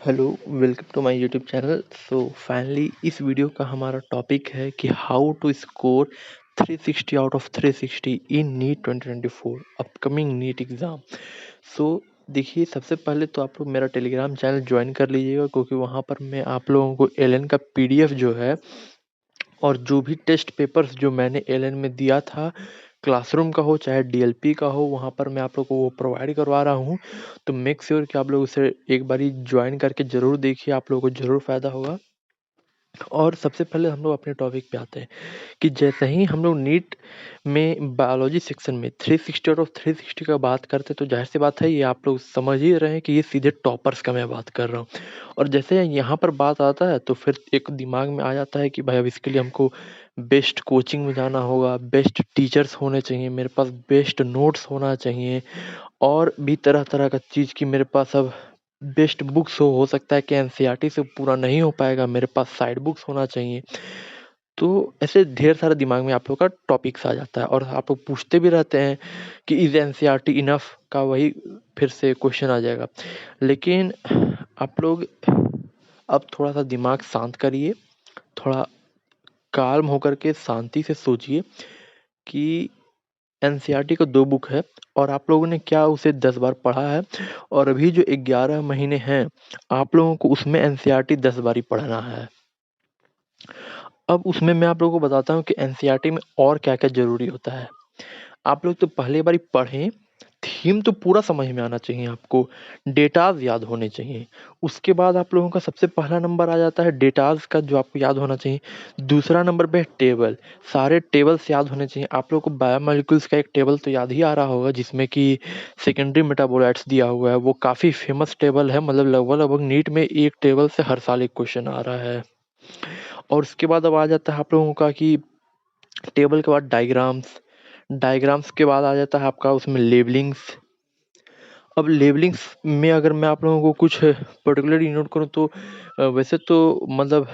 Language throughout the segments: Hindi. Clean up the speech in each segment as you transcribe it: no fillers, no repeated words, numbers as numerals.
Hello, welcome to my YouTube channel. So finally इस वीडियो का हमारा टॉपिक है कि how to score 360 out of 360 in NEET 2024 upcoming NEET exam. So देखिए, सबसे पहले तो आप लोग मेरा टेलीग्राम चैनल ज्वाइन कर लीजिएगा, क्योंकि वहाँ पर मैं आप लोगों को एलएन का पीडीएफ जो है और जो भी टेस्ट पेपर्स जो मैंने एलएन में दिया था, क्लासरूम का हो चाहे डीएलपी का हो, वहाँ पर मैं आप लोग को वो प्रोवाइड करवा रहा हूँ। तो मेक श्योर कि आप लोग उसे एक बारी ज्वाइन करके ज़रूर देखिए, आप लोगों को ज़रूर फ़ायदा होगा। और सबसे पहले हम लोग अपने टॉपिक पे आते हैं कि जैसे ही हम लोग नीट में बायोलॉजी सेक्शन में 360 आउट ऑफ 360 का बात करते हैं, तो ज़ाहिर सी बात है, ये आप लोग समझ ही रहे हैं कि ये सीधे टॉपर्स का मैं बात कर रहा हूँ। और जैसे यहाँ पर बात आता है, तो फिर एक दिमाग में आ जाता है कि भाई अब इसके लिए हमको बेस्ट कोचिंग में जाना होगा, बेस्ट टीचर्स होने चाहिए, मेरे पास बेस्ट नोट्स होना चाहिए और भी तरह-तरह का चीज़ कि मेरे पास अब बेस्ट बुक्स हो सकता है कि एनसीईआरटी से पूरा नहीं हो पाएगा, मेरे पास साइड बुक्स होना चाहिए। तो ऐसे ढेर सारा दिमाग में आप लोग का टॉपिक्स आ जाता है और आप लोग पूछते भी रहते हैं कि इज़ एनसीईआरटी इनफ का वही फिर से क्वेश्चन आ जाएगा। लेकिन आप लोग अब थोड़ा-सा दिमाग शांत करिए, थोड़ा काल्म होकर के शांति से सोचिए कि एनसीईआरटी का 2 बुक है और आप लोगों ने क्या उसे 10 बार पढ़ा है और अभी जो 11 महीने हैं, आप लोगों को उसमें एनसीईआरटी 10 बार ही पढ़ना है। अब उसमें मैं आप लोगों को बताता हूँ कि एनसीईआरटी में और क्या-क्या ज़रूरी होता है। आप लोग तो पहली बारी पढ़ें, थीम तो पूरा समझ में आना चाहिए आपको, डेटाज़ याद होने चाहिए। उसके बाद आप लोगों का सबसे पहला नंबर आ जाता है डेटाज़ का, जो आपको याद होना चाहिए। दूसरा नंबर पे है टेबल, सारे टेबल्स याद होने चाहिए। आप लोगों को बायोमोलिक्यूल्स का एक टेबल तो याद ही आ रहा होगा, जिसमें कि सेकेंडरी मेटाबोलाइट्स दिया हुआ है। वो काफ़ी फेमस टेबल है, मतलब लगभग-लगभग नीट में एक टेबल से हर साल एक क्वेश्चन आ रहा है। और उसके बाद अब आ जाता है आप लोगों का कि टेबल के बाद डायग्राम्स, डायग्राम्स के बाद आ जाता है आपका उसमें लेबलिंग्स। अब लेबलिंग्स में अगर मैं आप लोगों को कुछ पर्टिकुलरली नोट करूँ, तो वैसे तो मतलब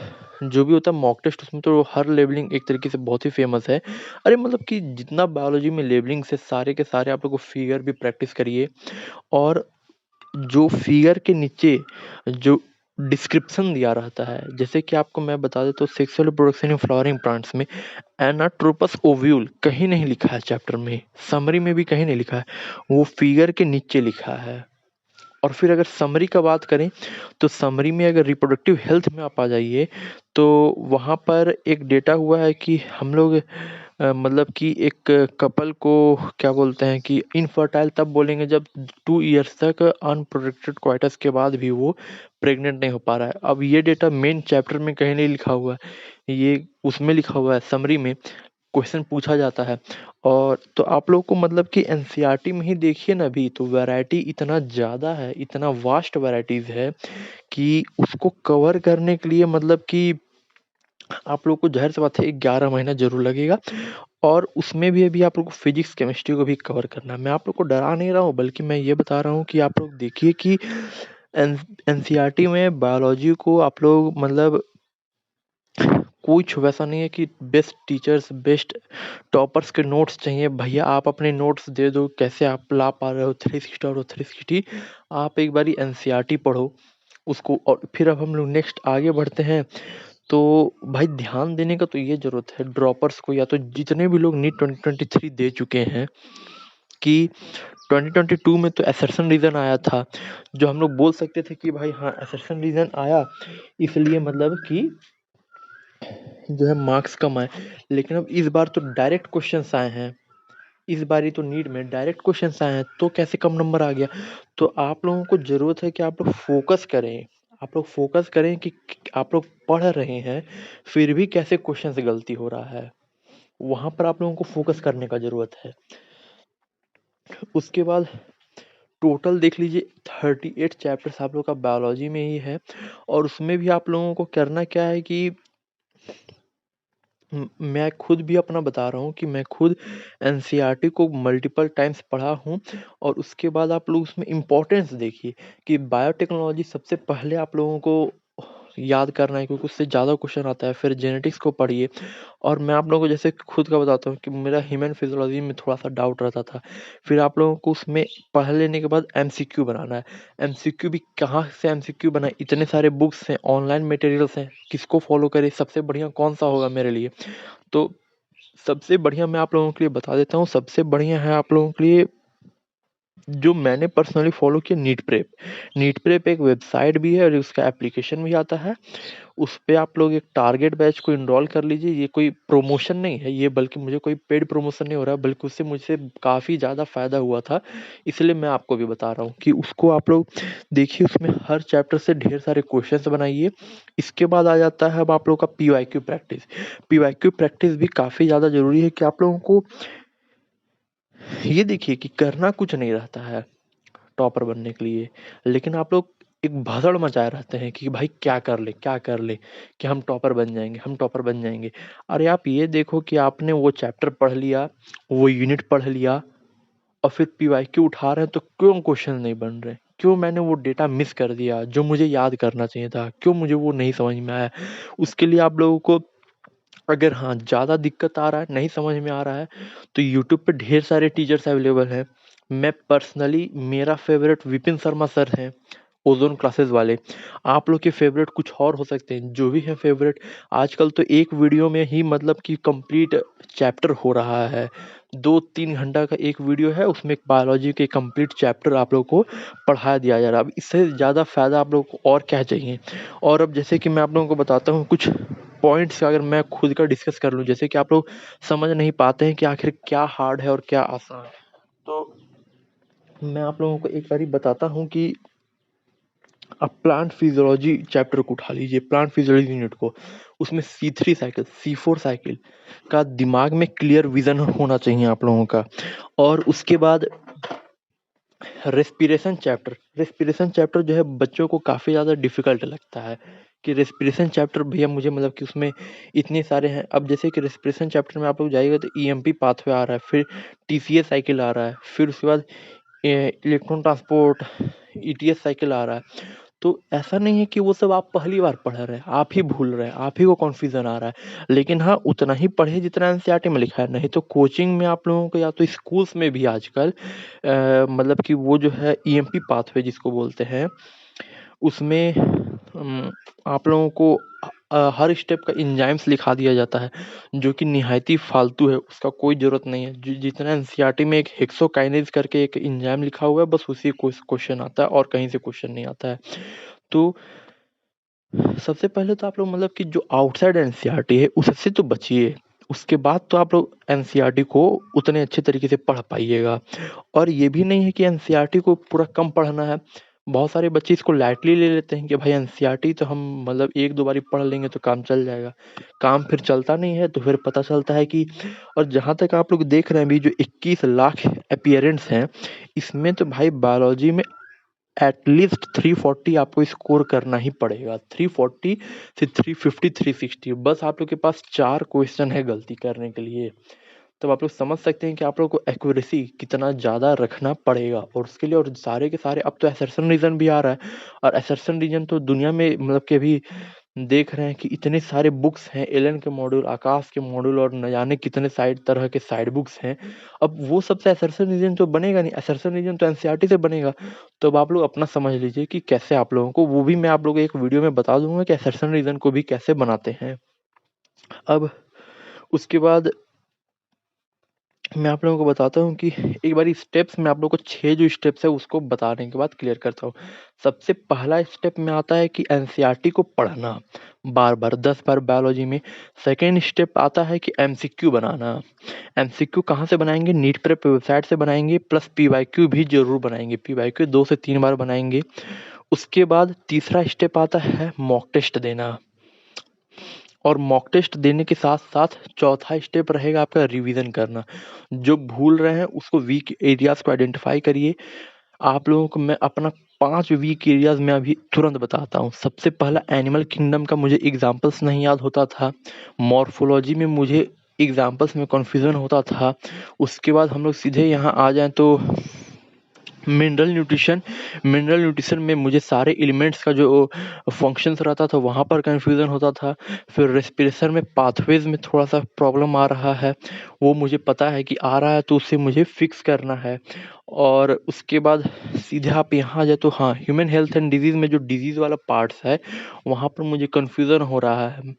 जो भी होता है मॉक टेस्ट, उसमें तो हर लेबलिंग एक तरीके से बहुत ही फ़ेमस है। अरे मतलब कि जितना बायोलॉजी में लेबलिंग्स है, सारे के सारे आप लोग को फिगर भी प्रैक्टिस करिए और जो फिगर के नीचे जो डिस्क्रिप्शन दिया रहता है, जैसे कि आपको मैं बता देता हूँ, sexual reproduction in flowering plants में एनाट्रोपस ओव्यूल कहीं नहीं लिखा है चैप्टर में, समरी में भी कहीं नहीं लिखा है, वो फिगर के नीचे लिखा है। और फिर अगर समरी का बात करें, तो समरी में अगर रिप्रोडक्टिव हेल्थ में आप आ जाइए, तो वहाँ पर एक डेटा हुआ है कि हम लोग मतलब कि एक कपल को क्या बोलते हैं कि इनफर्टाइल तब बोलेंगे जब 2 इयर्स तक अनप्रोटेक्टेड क्वाइटस के बाद भी वो प्रेग्नेंट नहीं हो पा रहा है। अब ये डेटा मेन चैप्टर में कहीं नहीं लिखा हुआ है, ये उसमें लिखा हुआ है समरी में, क्वेश्चन पूछा जाता है। और तो आप लोग को मतलब कि एनसीईआरटी में ही देखिए ना, अभी तो वैरायटी इतना ज़्यादा है, इतना वास्ट वैराइटीज़ है कि उसको कवर करने के लिए मतलब कि आप लोग को ज़ाहिर सी बात है 11 महीना ज़रूर लगेगा। और उसमें भी अभी आप लोग को फिजिक्स, केमिस्ट्री को भी कवर करना है। मैं आप लोग को डरा नहीं रहा हूँ, बल्कि मैं ये बता रहा हूँ कि आप लोग देखिए कि एन एनसीईआरटी में बायोलॉजी को आप लोग मतलब कुछ वैसा नहीं है कि बेस्ट टीचर्स, बेस्ट टॉपर्स के नोट्स चाहिए। भैया आप अपने नोट्स दे दो, कैसे आप ला पा रहे हो 360 आउट ऑफ 360। आप एक बारी एनसीईआरटी पढ़ो उसको, और फिर अब हम लोग नेक्स्ट आगे बढ़ते हैं। तो भाई ध्यान देने का तो ये ज़रूरत है ड्रॉपर्स को, या तो जितने भी लोग नीट 2023 दे चुके हैं, कि 2022 में तो असर्शन रीज़न आया था, जो हम लोग बोल सकते थे कि भाई हाँ, असर्शन रीज़न आया इसलिए मतलब कि जो है मार्क्स कम आए। लेकिन अब इस बार तो डायरेक्ट क्वेश्चंस आए हैं, इस बारी तो नीट में डायरेक्ट क्वेश्चंस आए हैं, तो कैसे कम नंबर आ गया? तो आप लोगों को ज़रूरत है कि आप लोग फ़ोकस करें। आप लोग फ़ोकस करें कि आप लोग पढ़ रहे हैं, फिर भी कैसे क्वेश्चन से गलती हो रहा है, वहाँ पर आप लोगों को फ़ोकस करने का ज़रूरत है। उसके बाद टोटल देख लीजिए, 38 चैप्टर्स आप लोग का बायोलॉजी में ही है और उसमें भी आप लोगों को करना क्या है कि मैं खुद भी अपना बता रहा हूँ कि मैं खुद एनसीईआरटी को मल्टीपल टाइम्स पढ़ा हूँ। और उसके बाद आप लोग उसमें इम्पोर्टेंस देखिए कि बायोटेक्नोलॉजी सबसे पहले आप लोगों को याद करना है क्योंकि उससे ज़्यादा क्वेश्चन आता है। फिर जेनेटिक्स को पढ़िए और मैं आप लोगों को जैसे खुद का बताता हूँ कि मेरा ह्यूमन फिजियोलॉजी में थोड़ा-सा डाउट रहता था। फिर आप लोगों को उसमें पढ़ लेने के बाद एमसीक्यू बनाना है। एमसीक्यू भी कहाँ से एमसीक्यू बनाएँ? इतने सारे बुक्स हैं, ऑनलाइन मटेरियल्स हैं, किसको फ़ॉलो करें? सबसे बढ़िया कौन-सा होगा मेरे लिए? तो सबसे बढ़िया मैं आप लोगों के लिए बता देता हूँ, सबसे बढ़िया है आप लोगों के लिए जो मैंने पर्सनली फ़ॉलो किया नीट प्रेप। नीट प्रेप एक वेबसाइट भी है और उसका एप्लीकेशन भी आता है। उसपे आप लोग एक टारगेट बैच को एनरोल कर लीजिए। ये कोई प्रमोशन नहीं है, ये बल्कि मुझे कोई पेड प्रमोशन नहीं हो रहा है, बल्कि उससे मुझसे काफ़ी ज़्यादा फ़ायदा हुआ था। इसलिए मैं आपको भी बता रहा हूँ कि उसको आप लोग देखिए, उसमें हर चैप्टर से ढेर सारे क्वेश्चन्स बनाइए। इसके बाद आ जाता है अब आप लोगों का पीवाईक्यू प्रैक्टिस। पीवाईक्यू प्रैक्टिस भी काफ़ी ज़्यादा ज़रूरी है कि आप लोगों को ये देखिए कि करना कुछ नहीं रहता है टॉपर बनने के लिए, लेकिन आप लोग एक भसड़ मचाए रहते हैं कि भाई क्या कर ले कि हम टॉपर बन जाएँगे, हम टॉपर बन जाएँगे। अरे आप ये देखो कि आपने वो चैप्टर पढ़ लिया, वो यूनिट पढ़ लिया और फिर पीवाईक्यू उठा रहे हैं तो क्यों क्वेश्चन नहीं बन रहे? क्यों मैंने वो डेटा मिस कर दिया जो मुझे याद करना चाहिए था? क्यों मुझे वो नहीं समझ में आया? उसके लिए आप लोगों को अगर हाँ, ज़्यादा दिक्कत आ रहा है, नहीं समझ में आ रहा है, तो यूट्यूब पे ढेर सारे टीचर्स अवेलेबल हैं। मैं पर्सनली मेरा फ़ेवरेट विपिन शर्मा सर हैं, ओज़ोन क्लासेस वाले। आप लोग के फ़ेवरेट कुछ और हो सकते हैं, जो भी हैं फ़ेवरेट। आजकल तो एक वीडियो में ही मतलब कि कंप्लीट चैप्टर हो रहा है। 2-3 घंटा का एक वीडियो है, उसमें एक बायोलॉजी के कंप्लीट चैप्टर आप लोगों को पढ़ा दिया जा रहा है। अब इससे ज़्यादा फ़ायदा आप लोगों को और क्या चाहिए? और अब जैसे कि मैं आप लोगों को बताता हूँ कुछ पॉइंट्स अगर मैं खुद का डिस्कस कर लूँ, जैसे कि आप लोग समझ नहीं पाते हैं कि आखिर क्या हार्ड है और क्या आसान है। तो मैं आप लोगों को एक बारी बताता हूँ कि आप प्लांट फिजियोलॉजी चैप्टर को उठा लीजिए, प्लांट फिजियोलॉजी यूनिट को। उसमें C3 साइकिल, C4 साइकिल का दिमाग में क्लियर विज़न होना चाहिए आप लोगों का। और उसके बाद रेस्पिरेशन चैप्टर जो है बच्चों को काफ़ी ज़्यादा डिफ़िकल्ट लगता है कि रेस्पिरेशन चैप्टर भैया मुझे मतलब कि उसमें इतने सारे हैं। अब जैसे कि रेस्पिरेशन चैप्टर में आप लोग जाइएगा तो ईएमपी पाथवे आ रहा है, फिर टीसीए साइकिल आ रहा है, फिर उसके बाद इलेक्ट्रॉन ट्रांसपोर्ट ईटीएस साइकिल आ रहा है। तो ऐसा नहीं है कि वो सब आप पहली बार पढ़ रहे हैं, आप ही भूल रहे हैं, आप ही को कन्फ्यूज़न आ रहा है। लेकिन हाँ, उतना ही पढ़िए जितना एनसीईआरटी में लिखा है, नहीं तो कोचिंग में आप लोगों को या तो स्कूल्स में भी आजकल मतलब कि वो जो है ईएमपी पाथवे जिसको बोलते हैं, उसमें आप लोगों को हर स्टेप का एंजाइम्स लिखा दिया जाता है, जो कि निहायती फालतू है, उसका कोई ज़रूरत नहीं है। जितना एनसीईआरटी में एक हेक्सोकाइनेज़ करके एक एंजाइम लिखा हुआ है, बस उसी क्वेश्चन आता है और कहीं से क्वेश्चन नहीं आता है। तो सबसे पहले तो आप लोग मतलब कि जो आउटसाइड एनसीईआरटी है उससे तो बचिए। उसके बाद तो आप लोग एनसीईआरटी को उतने अच्छे तरीके से पढ़ पाइएगा। और ये भी नहीं है कि एनसीईआरटी को पूरा कम पढ़ना है। बहुत सारे बच्चे इसको लाइटली ले लेते हैं कि भाई एनसीईआरटी तो हम मतलब 1-2 बारी पढ़ लेंगे तो काम चल जाएगा। काम फिर चलता नहीं है तो फिर पता चलता है कि और जहाँ तक आप लोग देख रहे हैं अभी जो 21 लाख अपीयरेंस हैं, इसमें तो भाई बायोलॉजी में एटलीस्ट 340 आपको स्कोर करना ही पड़ेगा। 340 से 350, 360 बस आप लोग के पास 4 क्वेश्चन है गलती करने के लिए। तब आप लोग समझ सकते हैं कि आप लोगों को एक्यूरेसी कितना ज़्यादा रखना पड़ेगा और उसके लिए और सारे के सारे अब तो असर्शन रीजन भी आ रहा है और असर्शन रीजन तो दुनिया में मतलब कि अभी देख रहे हैं कि इतने सारे बुक्स हैं, एलन के मॉड्यूल, आकाश के मॉड्यूल और न जाने कितने साइड तरह के साइड बुक्स हैं। अब वो सब से असर्शन रीजन तो बनेगा नहीं, असर्शन रीजन तो एनसीईआरटी से बनेगा। तो अब आप लोग अपना समझ लीजिए कि कैसे आप लोगों को वो भी मैं आप लोगों को एक वीडियो में बता दूँगा कि असर्शन रीजन को भी कैसे बनाते हैं। अब उसके बाद मैं आप लोगों को बताता हूँ कि एक बारी स्टेप्स मैं आप लोगों को 6 जो स्टेप्स है उसको बताने के बाद क्लियर करता हूँ। सबसे पहला स्टेप में आता है कि एनसीईआरटी को पढ़ना बार-बार 10 बार बायोलॉजी में। सेकंड स्टेप आता है कि एमसीक्यू बनाना। एमसीक्यू कहाँ से बनाएँगे? नीट प्रेप वेबसाइट से बनाएँगे प्लस पीवाईक्यू भी ज़रूर बनाएँगे। पीवाईक्यू 2 से 3 बार बनाएँगे। उसके बाद तीसरा स्टेप आता है मॉक टेस्ट देना। और मॉक टेस्ट देने के साथ-साथ चौथा स्टेप रहेगा आपका रिवीजन करना। जो भूल रहे हैं उसको वीक एरियाज़ को आइडेंटिफ़ाई करिए। आप लोगों को मैं अपना 5 वीक एरियाज़ में अभी तुरंत बताता हूँ। सबसे पहला एनिमल किंगडम का मुझे एग्ज़ाम्पल्स नहीं याद होता था। मॉर्फ़ोलॉजी में मुझे एग्ज़ाम्पल्स में कन्फ्यूज़न होता था। उसके बाद हम लोग सीधे यहाँ आ जाएँ तो मिनरल न्यूट्रिशन में मुझे सारे एलिमेंट्स का जो फंक्शंस रहता था वहाँ पर कन्फ्यूज़न होता था। फिर रेस्पिरेशन में पाथवेज़ में थोड़ा-सा प्रॉब्लम आ रहा है, वो मुझे पता है कि आ रहा है तो उसे मुझे फिक्स करना है। और उसके बाद सीधे आप यहाँ आ जाए तो हाँ, ह्यूमन हेल्थ एंड डिज़ीज़ में जो डिज़ीज़ वाला पार्ट्स है, वहाँ पर मुझे कन्फ्यूज़न हो रहा है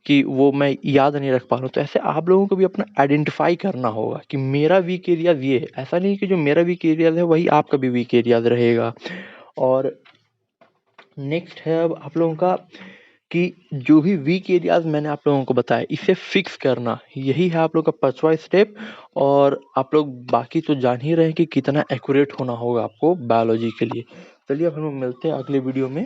कि वो मैं याद नहीं रख पा रहा हूँ। तो ऐसे आप लोगों को भी अपना आइडेंटिफ़ाई करना होगा कि मेरा वीक एरियाज़ ये है। ऐसा नहीं कि जो मेरा वीक एरियाज़ है वही आपका भी वीक एरियाज़ रहेगा। और नेक्स्ट है अब आप लोगों का कि जो भी वीक एरियाज़ मैंने आप लोगों को बताया इसे फिक्स करना, यही है आप लोग का 5वां स्टेप। और आप लोग बाकी तो जान ही रहे हैं कि कितना एक्यूरेट होना होगा आपको बायोलॉजी के लिए। चलिए अब हम लोग मिलते हैं अगले वीडियो में।